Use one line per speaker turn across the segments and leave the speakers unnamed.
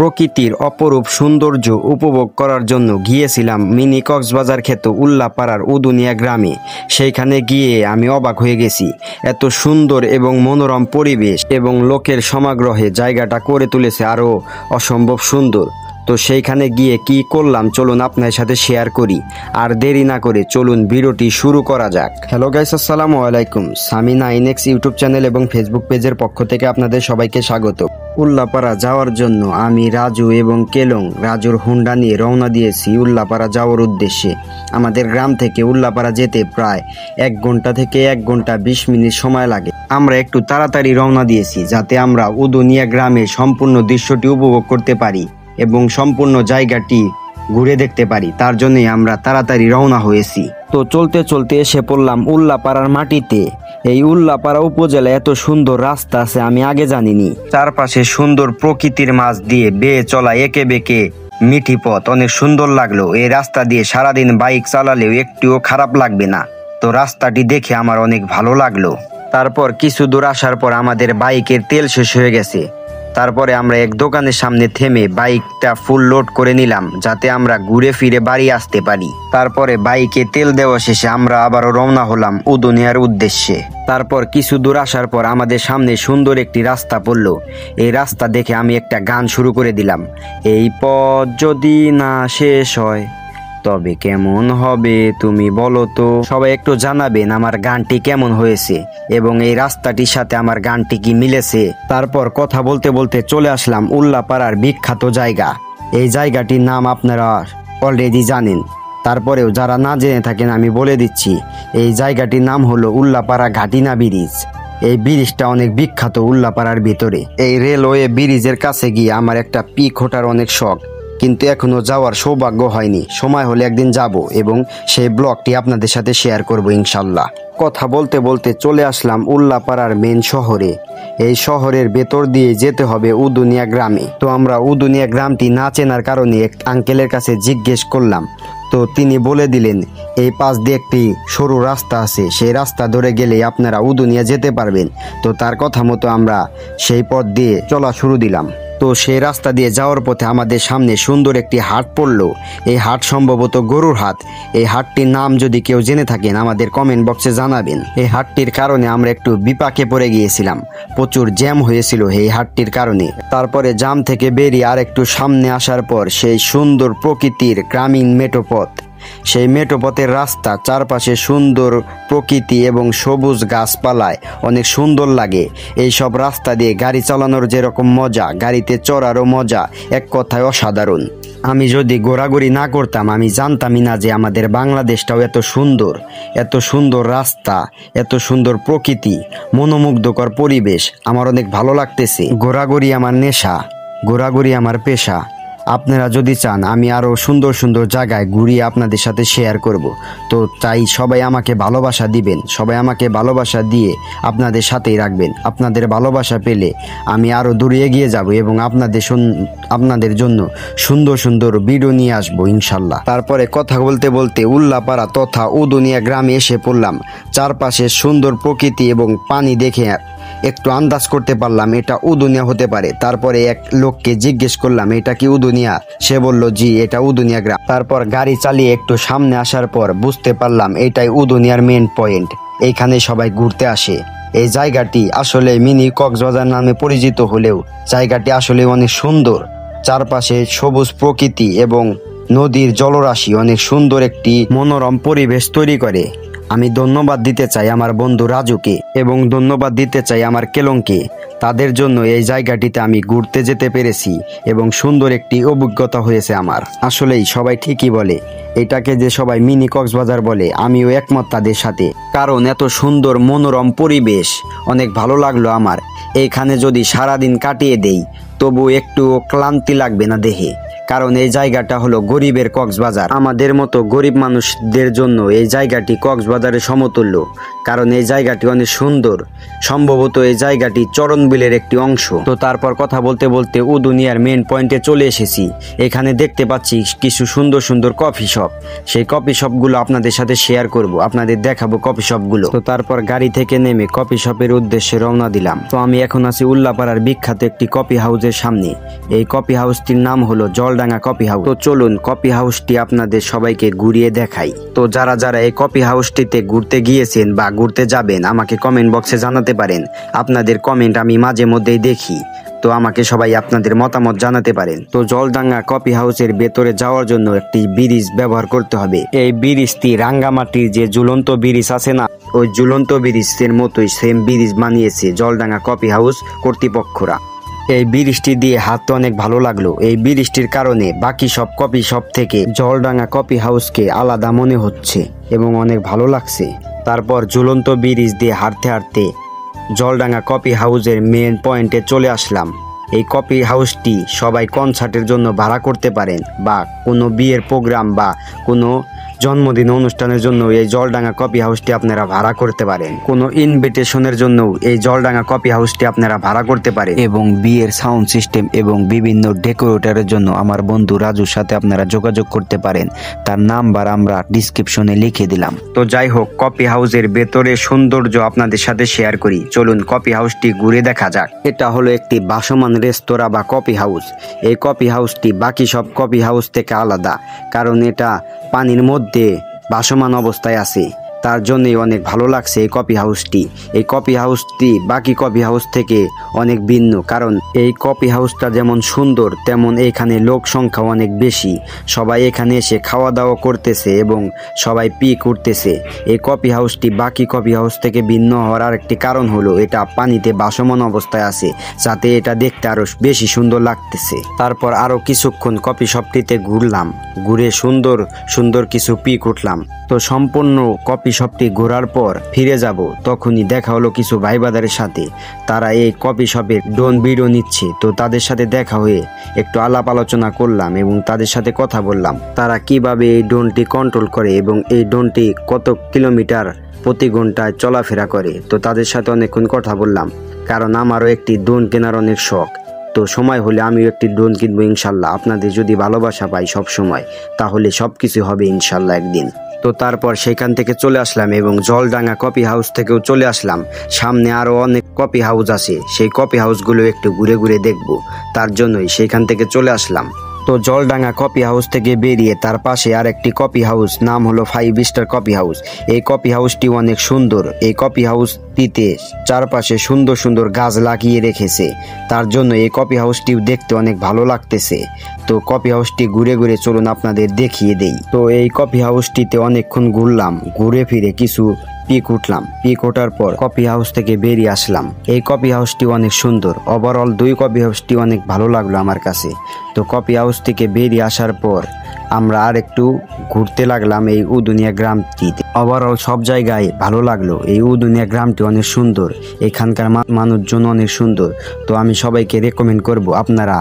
প্রকৃতির অপরূপ সৌন্দর্য উপভোগ করার জন্য গিয়েছিলাম মিনি কক্সবাজার খ্যাত উল্লাপাড়ার উদুনিয়া গ্রামে। সেইখানে গিয়ে আমি অবাক হয়ে গেছি। এত সুন্দর এবং মনোরম পরিবেশ এবং লোকের সমাগ্রহে জায়গাটা করে তুলেছে আরও অসম্ভব সুন্দর। তো সেইখানে গিয়ে কি করলাম চলুন আপনার সাথে শেয়ার করি। আর দেরি না করে চলুন ভিডিওটি শুরু করা যাক। হ্যালো গাইস, আসসালামু আলাইকুম। সামি 9X ইউটিউব চ্যানেল এবং ফেসবুক পেজের পক্ষ থেকে আপনাদের সবাইকে স্বাগত। উল্লাপাড়া যাওয়ার জন্য আমি রাজু এবং কেলং রাজুর হুন্ডা নিয়ে রওনা দিয়েছি উল্লাপাড়া যাওয়ার উদ্দেশ্যে। আমাদের গ্রাম থেকে উল্লাপাড়া যেতে প্রায় 1 ঘন্টা থেকে 1 ঘন্টা 20 মিনিট সময় লাগে। আমরা একটু তাড়াতাড়ি রওনা দিয়েছি যাতে আমরা উদুনিয়া গ্রামের সম্পূর্ণ দৃশ্যটি উপভোগ করতে পারি এবং সম্পূর্ণ জায়গাটি ঘুরে দেখতে পারি। তার জন্যই আমরা তাড়াতাড়ি রওনা হয়েছি। তো চলতে চলতে এসে পড়লাম উল্লাপাড়ার মাটিতে। এই উল্লাপাড়া উপজেলায় এত সুন্দর রাস্তা আছে আমি আগে জানিনি। চারপাশে সুন্দর প্রকৃতির মাঝ দিয়ে বেয়ে চলা একে বেঁকে মিঠি পথ অনেক সুন্দর লাগলো। এই রাস্তা দিয়ে সারাদিন বাইক চালালেও একটুও খারাপ লাগবে না। তো রাস্তাটি দেখে আমার অনেক ভালো লাগলো। তারপর কিছু দূর আসার পর আমাদের বাইকের তেল শেষ হয়ে গেছে। তারপরে আমরা এক দোকানের সামনে থেমে বাইকটা ফুল লোড করে নিলাম যাতে আমরা ঘুরে ফিরে বাড়ি আসতে পারি। তারপরে বাইকে তেল দেওয়া শেষে আমরা আবারও রওনা হলাম উদুনিয়ার উদ্দেশ্যে। তারপর কিছু দূর আসার পর আমাদের সামনে সুন্দর একটি রাস্তা পড়লো। এই রাস্তা দেখে আমি একটা গান শুরু করে দিলাম। এই পথ যদি না শেষ হয় তবে কেমন হবে তুমি বলো তো। সবাই একটু জানাবেন আমার গানটি কেমন হয়েছে এবং এই রাস্তাটির সাথে আমার গানটি কি মিলেছে। তারপর কথা বলতে বলতে চলে আসলাম উল্লাপাড়ার বিখ্যাত জায়গা। এই জায়গাটির নাম আপনারা অলরেডি জানেন, তারপরেও যারা না জেনে থাকেন আমি বলে দিচ্ছি। এই জায়গাটির নাম হলো উল্লাপাড়া ঘাটিনা ব্রিজ। এই ব্রিজটা অনেক বিখ্যাত উল্লাপাড়ার ভিতরে। এই রেলওয়ে ব্রিজের কাছে গিয়ে আমার একটা পিক ওঠার অনেক শখ, কিন্তু এখনো যাওয়ার সৌভাগ্য হয়নি। সময় হলে একদিন যাব এবং সেই ব্লগটি আপনাদের সাথে শেয়ার করব ইনশাল্লাহ। কথা বলতে বলতে চলে আসলাম উল্লাপাড়ার মেন শহরে। এই শহরের ভেতর দিয়ে যেতে হবে উদুনিয়া গ্রামে। তো আমরা উদুনিয়া গ্রামটি না চেনার কারণে এক আঙ্কেলের কাছে জিজ্ঞেস করলাম। তো তিনি বলে দিলেন এই পাশ দিয়ে একটি সরু রাস্তা আছে, সেই রাস্তা ধরে গেলেই আপনারা উদুনিয়া যেতে পারবেন। তো তার কথা মতো আমরা সেই পথ দিয়ে চলা শুরু দিলাম। তো সেই রাস্তা দিয়ে যাওয়ার পথে আমাদের সামনে সুন্দর একটি হাট পড়লো। এই হাট সম্ভবত গরুর হাট। এই হাটটির নাম যদি কেউ জেনে থাকেন আমাদের কমেন্ট বক্সে জানাবেন। এই হাটটির কারণে আমরা একটু বিপাকে পড়ে গিয়েছিলাম, প্রচুর জ্যাম হয়েছিল এই হাটটির কারণে। তারপরে জ্যাম থেকে বেরিয়ে আর একটু সামনে আসার পর সেই সুন্দর প্রকৃতির গ্রামীণ মেঠো পথ। সেই মেঠো পথের রাস্তা, চারপাশে সুন্দর প্রকৃতি এবং সবুজ গাছপালায় অনেক সুন্দর লাগে। এই সব রাস্তা দিয়ে গাড়ি চালানোর যেরকম মজা, গাড়িতে চড়ারও মজা এক কথায় অসাধারণ। আমি যদি ঘোরাঘুরি না করতাম আমি জানতামই না যে আমাদের বাংলাদেশটাও এত সুন্দর। এত সুন্দর রাস্তা, এত সুন্দর প্রকৃতি, মনোমুগ্ধকর পরিবেশ। আমার অনেক ভালো লাগতেছে। ঘোরাঘুরি আমার নেশা, ঘোরাঘুরি আমার পেশা। আপনারা যদি চান আমি আরও সুন্দর সুন্দর জায়গায় ঘুরিয়ে আপনাদের সাথে শেয়ার করব। তো তাই সবাই আমাকে ভালোবাসা দিবেন, সবাই আমাকে ভালোবাসা দিয়ে আপনাদের সাথেই রাখবেন। আপনাদের ভালোবাসা পেলে আমি আরও দূরে এগিয়ে যাব এবং আপনাদের জন্য সুন্দর সুন্দর ভিডিও নিয়ে আসবো ইনশাল্লাহ। তারপরে কথা বলতে বলতে উল্লাপাড়া তথা উদুনিয়া গ্রামে এসে পড়লাম। চারপাশে সুন্দর প্রকৃতি এবং পানি দেখে একটু আন্দাজ করতে পারলাম এটা উদুনিয়া হতে পারে। তারপরে এক লোককে জিজ্ঞেস করলাম এটা কি উদুনিয়া। সে বলল জি এটা উদুনিয়া গ্রাম। তারপর গাড়ি চালিয়ে একটু সামনে আসার পর বুঝতে পারলাম এটাই উদুনিয়ার মেন পয়েন্ট। এইখানে সবাই ঘুরতে আসে। এই জায়গাটি আসলে মিনি কক্সবাজার নামে পরিচিত হলেও জায়গাটি আসলে অনেক সুন্দর। চারপাশে সবুজ প্রকৃতি এবং নদীর জলরাশি অনেক সুন্দর একটি মনোরম পরিবেশ তৈরি করে। আমি ধন্যবাদ দিতে চাই আমার বন্ধু রাজুকে এবং ধন্যবাদ দিতে চাই আমার কেলংকে। তাদের জন্য এই জায়গাটিতে আমি ঘুরতে যেতে পেরেছি এবং সুন্দর একটি অভিজ্ঞতা হয়েছে আমার। আসলেই সবাই ঠিকই বলে, এটাকে যে সবাই মিনি কক্সবাজার বলে আমিও একমত তাদের সাথে। কারণ এত সুন্দর মনোরম পরিবেশ অনেক ভালো লাগলো আমার। এইখানে যদি সারাদিন কাটিয়ে দেই তবু একটু ক্লান্তি লাগবে না দেহে। কারণ এই জায়গাটা হলো গরিবের কক্সবাজার। আমাদের মতো গরিব মানুষদের জন্য এই জায়গাটি কক্সবাজারের সমতুল্য। কারণ এই জায়গাটি অনেক সুন্দর। সম্ভবত এই জায়গাটি চরণবিলের একটি অংশ। তো তারপর কথা বলতে বলতে উদুনিয়ার মেন পয়েন্টে চলে এসেছি। এখানে দেখতে পাচ্ছি কিছু সুন্দর সুন্দর কফি শপ। সেই কফি শপগুলো আপনাদের সাথে শেয়ার করব, আপনাদের দেখাবো কফি শপগুলো। তো তারপর গাড়ি থেকে নেমে কফি শপের উদ্দেশ্যে রওনা দিলাম। তো আমি এখন আছি উল্লাপাড়ার বিখ্যাত একটি কফি হাউসের সামনে। এই কফি হাউসটির নাম হলো জলডাঙ্গা কফি হাউস। তো চলুন কফি হাউসটি আপনাদের সবাইকে ঘুরিয়ে দেখাই। তো যারা যারা এই কফি হাউসটিতে ঘুরতে গিয়েছেন বা ঘুরতে যাবেন আমাকে কমেন্ট বক্সে জানাতে পারেন। আপনাদের কমেন্ট আমি মাঝে মধ্যেই দেখি, তো আমাকে সবাই আপনাদের মতামত জানাতে পারেন। তো জলডাঙ্গা কফি হাউসের ভেতরে যাওয়ার জন্য একটি ব্রিজ ব্যবহার করতে হবে। এই ব্রিজটি রাঙ্গামাটির যে ঝুলন্ত ব্রিজ আছে না, ওই ঝুলন্ত ব্রিজের মতোই সেম ব্রিজ বানিয়েছে জলডাঙ্গা কফি হাউস কর্তৃপক্ষরা। এই ব্রিজটি দিয়ে হাঁটতে অনেক ভালো লাগলো। এই ব্রিজটির কারণে বাকি সব কফি শপ থেকে জলডাঙ্গা কফি হাউসকে আলাদা মনে হচ্ছে এবং অনেক ভালো লাগছে। তারপর ঝুলন্ত ব্রিজ দিয়ে হাঁটতে হাঁটতে জলডাঙ্গা কফি হাউসের মেন পয়েন্টে চলে আসলাম। এই কফি হাউসটি সবাই কনসার্টের জন্য ভাড়া করতে পারেন বা কোনো বিয়ের প্রোগ্রাম বা কোনো জন্মদিন অনুষ্ঠানের জন্য এই জলডাঙ্গা কফি হাউসটি আপনারা ভাড়া করতে পারেন। কোনো ইনভিটেশনের জন্য এই জলডাঙ্গা কফি হাউসটি আপনারা ভাড়া করতে পারেন এবং বিয়ের সাউন্ড সিস্টেম এবং বিভিন্ন ডেকোরেটরের জন্য আমার বন্ধু রাজুর সাথে আপনারা যোগাযোগ করতে পারেন। তার নাম্বার আমরা ডিসক্রিপশনে লিখে দিলাম। তো যাই হোক, কফি হাউসের ভেতরে সৌন্দর্য আপনাদের সাথে শেয়ার করি। চলুন কফি হাউসটি ঘুরে দেখা যাক। এটা হলো একটি ভাসমান রেস্তোরাঁ বা কফি হাউস। এই কফি হাউসটি বাকি সব কফি হাউস থেকে আলাদা, কারণ এটা পানির মধ্যে ভাসমান অবস্থায় আছে। তার জন্যই অনেক ভালো লাগছে এই কফি হাউসটি। এই কফি হাউসটি বাকি কফি হাউস থেকে অনেক ভিন্ন, কারণ এই কফি হাউসটা যেমন সুন্দর তেমন এখানে লোক সংখ্যা অনেক বেশি। সবাই এখানে এসে খাওয়া দাওয়া করতেছে এবং সবাই পিক উঠতেছে। এই কফি হাউসটি বাকি কফি হাউস থেকে ভিন্ন হওয়ার আরেকটি কারণ হলো এটা পানিতে ভাসমান অবস্থায় আছে, যাতে এটা দেখতে আরো বেশি সুন্দর লাগতেছে। তারপর আরো কিছুক্ষণ কফি শপটিতে ঘুরলাম, ঘুরে সুন্দর সুন্দর কিছু পিক উঠলাম। তো সম্পূর্ণ কফি শপটি ঘোরার পর ফিরে যাব, তখনই দেখা হলো কিছু ভাই বাদারের সাথে। তারা এই কফি শপের ড্রোন ভিডিও নিচ্ছে। তো তাদের সাথে দেখা হয়ে একটু আলাপ আলোচনা করলাম এবং তাদের সাথে কথা বললাম তারা কিভাবে এই ড্রোনটি কন্ট্রোল করে এবং এই ড্রোনটি কত কিলোমিটার প্রতি ঘন্টায় চলাফেরা করে। তো তাদের সাথে অনেকক্ষণ কথা বললাম, কারণ আমারও একটি ড্রোন কেনার অনেক শখ। তো সময় হলে আমিও একটি ড্রোন কিনবো ইনশাল্লাহ। আপনাদের যদি ভালোবাসা পাই সব সময়, তাহলে সব কিছু হবে ইনশাল্লাহ একদিন। তো তারপর সেখান থেকে চলে আসলাম এবং জলডাঙ্গা কফি হাউস থেকেও চলে আসলাম। সামনে আরো অনেক কফি হাউস আছে, সেই কফি হাউসগুলো একটু ঘুরে ঘুরে দেখবো, তার জন্যই সেখান থেকে চলে আসলাম। তো জলডাঙ্গা কফি হাউস থেকে বেরিয়ে তার পাশে আর একটি কফি হাউস, নাম হলো 5 স্টার কফি হাউস। এই কফি হাউসটি অনেক সুন্দর। এই কফি হাউসটিতে চারপাশে সুন্দর সুন্দর গাছ লাগিয়ে রেখেছে, তার জন্য এই কফি হাউসটি দেখতে অনেক ভালো লাগতেছে। তো কফি হাউসটি ঘুরে ঘুরে চলুন আপনাদের দেখিয়ে দেই। তো এই কফি হাউসটিতে অনেকক্ষণ ঘুরলাম, ঘুরে ফিরে কিছু পিক উঠলাম। পিক ওঠার পর কফি হাউস থেকে বেরিয়ে আসলাম। এই কফি হাউসটি অনেক সুন্দর। ওভারঅল দুই কফি হাউসটি অনেক ভালো লাগলো আমার কাছে। তো কফি হাউস থেকে বেরিয়ে আসার পর আমরা আর একটু ঘুরতে লাগলাম এই উদুনিয়া গ্রামটিতে। ওভারঅল সব জায়গায় ভালো লাগলো। এই উদুনিয়া গ্রামটি অনেক সুন্দর, এখানকার মানুষজন অনেক সুন্দর। তো আমি সবাইকে রেকমেন্ড করব আপনারা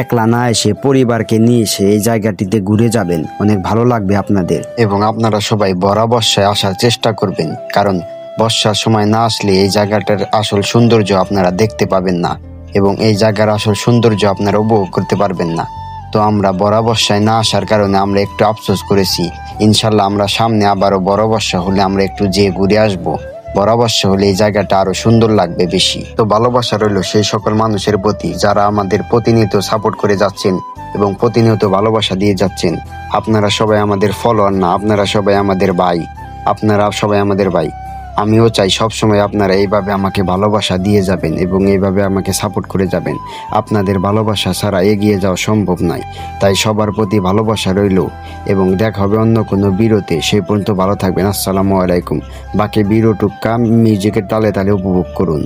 একলা না এসে পরিবারকে নিয়ে এসে এই জায়গাটিতে ঘুরে যাবেন, অনেক ভালো লাগবে আপনাদের। এবং আপনারা সবাই ভরা বর্ষায় আসার চেষ্টা করবেন, কারণ বর্ষার সময় না আসলে এই জায়গাটার আসল সৌন্দর্য আপনারা দেখতে পাবেন না এবং এই জায়গার আসল সৌন্দর্য আপনারা উপভোগ করতে পারবেন না। তো আমরা বড় বর্ষায় না আসার কারণে আমরা একটু আফসোস করেছি। ইনশাল্লাহ আমরা সামনে আবারও বড় বর্ষা হলে আমরা একটু যেয়ে ঘুরে আসবো। বড় বর্ষা হলে এই জায়গাটা আরো সুন্দর লাগবে বেশি। তো ভালোবাসা রইল সেই সকল মানুষের প্রতি যারা আমাদের প্রতিনিয়ত সাপোর্ট করে যাচ্ছেন এবং প্রতিনিয়ত ভালোবাসা দিয়ে যাচ্ছেন। আপনারা সবাই আমাদের ফলোয়ার না, আপনারা সবাই আমাদের ভাই, আপনারা সবাই আমাদের ভাই। আমিও চাই সবসময় আপনারা এইভাবে আমাকে ভালোবাসা দিয়ে যাবেন এবং এইভাবে আমাকে সাপোর্ট করে যাবেন। আপনাদের ভালোবাসা ছাড়া এগিয়ে যাওয়া সম্ভব নয়। তাই সবার প্রতি ভালোবাসা রইল এবং দেখা হবে অন্য কোনো ভিডিওতে। সেই পর্যন্ত ভালো থাকবেন। আসসালামু আলাইকুম। বাকি ভিডিওটুকু মিউজিকের তালে তালে উপভোগ করুন।